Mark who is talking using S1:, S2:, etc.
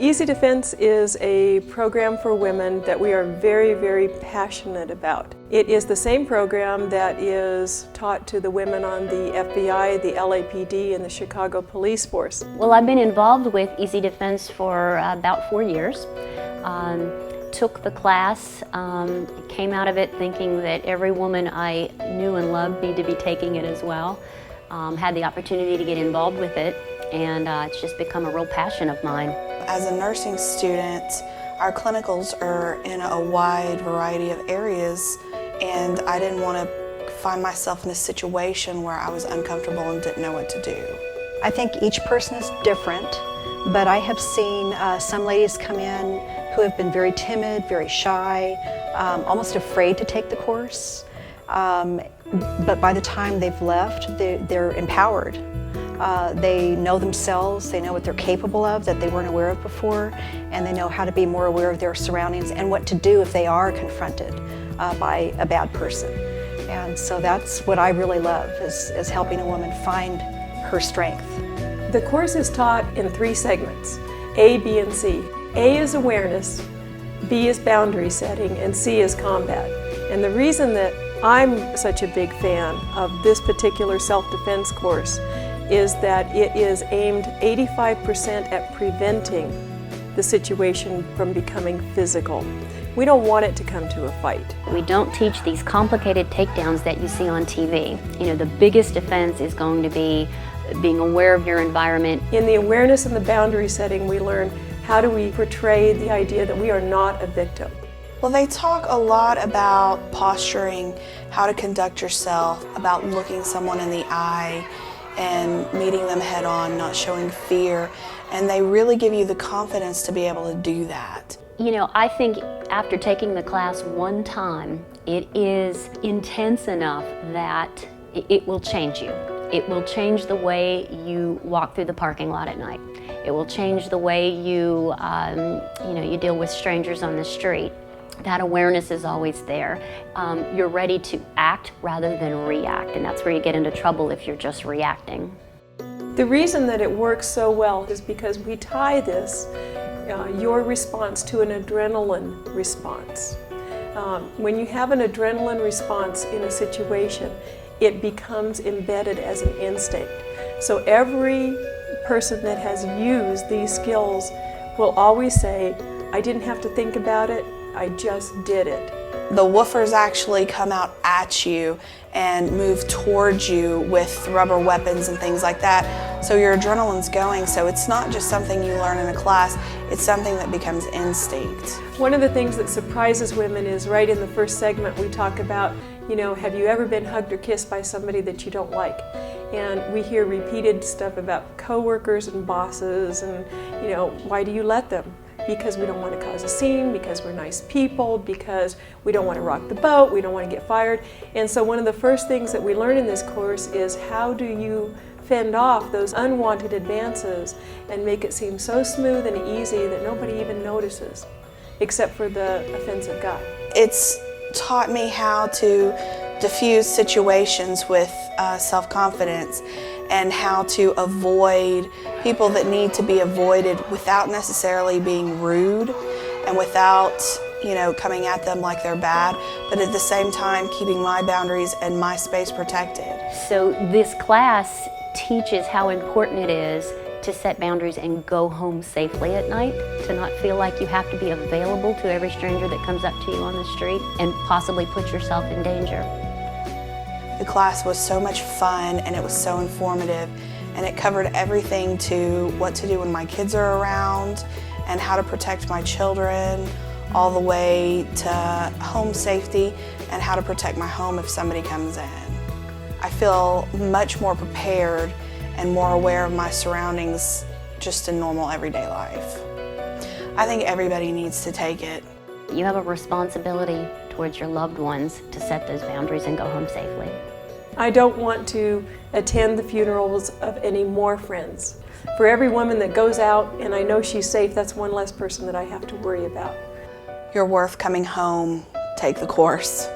S1: Easy Defense is a program for women that we are very, very passionate about. It is the same program that is taught to the women on the FBI, the LAPD, and the Chicago Police Force.
S2: Well, I've been involved with Easy Defense for about 4 years. Took the class, came out of it thinking that every woman I knew and loved needed to be taking it as well. Had the opportunity to get involved with it, and it's just become a real passion of mine.
S3: As a nursing student, our clinicals are in a wide variety of areas, and I didn't want to find myself in a situation where I was uncomfortable and didn't know what to do.
S4: I think each person is different, but I have seen some ladies come in who have been very timid, very shy, almost afraid to take the course. But by the time they've left, they're empowered. They know themselves, they know what they're capable of that they weren't aware of before, and they know how to be more aware of their surroundings and what to do if they are confronted by a bad person. And so that's what I really love, is helping a woman find her strength.
S1: The course is taught in 3 segments, A, B, and C. A is awareness, B is boundary setting, and C is combat. And the reason that I'm such a big fan of this particular self-defense course is that it is aimed 85% at preventing the situation from becoming physical. We don't want it to come to a fight.
S2: We don't teach these complicated takedowns that you see on TV. You know, the biggest defense is going to be being aware of your environment.
S1: In the awareness and the boundary setting, we learn how do we portray the idea that we are not a victim.
S3: Well, they talk a lot about posturing, how to conduct yourself, about looking someone in the eye and meeting them head on, not showing fear, and they really give you the confidence to be able to do that.
S2: You know, I think after taking the class one time, it is intense enough that it will change you. It will change the way you walk through the parking lot at night. It will change the way you deal with strangers on the street. That awareness is always there. You're ready to act rather than react, and that's where you get into trouble if you're just reacting.
S1: The reason that it works so well is because we tie this, your response, to an adrenaline response. When you have an adrenaline response in a situation, it becomes embedded as an instinct. So every person that has used these skills will always say, I didn't have to think about it, I just did it.
S3: The woofers actually come out at you and move towards you with rubber weapons and things like that. So your adrenaline's going, so it's not just something you learn in a class, it's something that becomes instinct.
S1: One of the things that surprises women is right in the first segment we talk about, you know, have you ever been hugged or kissed by somebody that you don't like? And we hear repeated stuff about coworkers and bosses and, you know, why do you let them? Because we don't want to cause a scene, because we're nice people, because we don't want to rock the boat, we don't want to get fired. And so one of the first things that we learn in this course is how do you fend off those unwanted advances and make it seem so smooth and easy that nobody even notices, except for the offensive guy.
S3: It's taught me how to diffuse situations with self-confidence and how to avoid people that need to be avoided without necessarily being rude and without, you know, coming at them like they're bad, but at the same time keeping my boundaries and my space protected.
S2: So this class teaches how important it is to set boundaries and go home safely at night, to not feel like you have to be available to every stranger that comes up to you on the street and possibly put yourself in danger.
S3: The class was so much fun and it was so informative, and it covered everything to what to do when my kids are around and how to protect my children, all the way to home safety and how to protect my home if somebody comes in. I feel much more prepared and more aware of my surroundings just in normal everyday life. I think everybody needs to take it.
S2: You have a responsibility towards your loved ones to set those boundaries and go home safely.
S1: I don't want to attend the funerals of any more friends. For every woman that goes out and I know she's safe, that's one less person that I have to worry about.
S3: You're worth coming home. Take the course.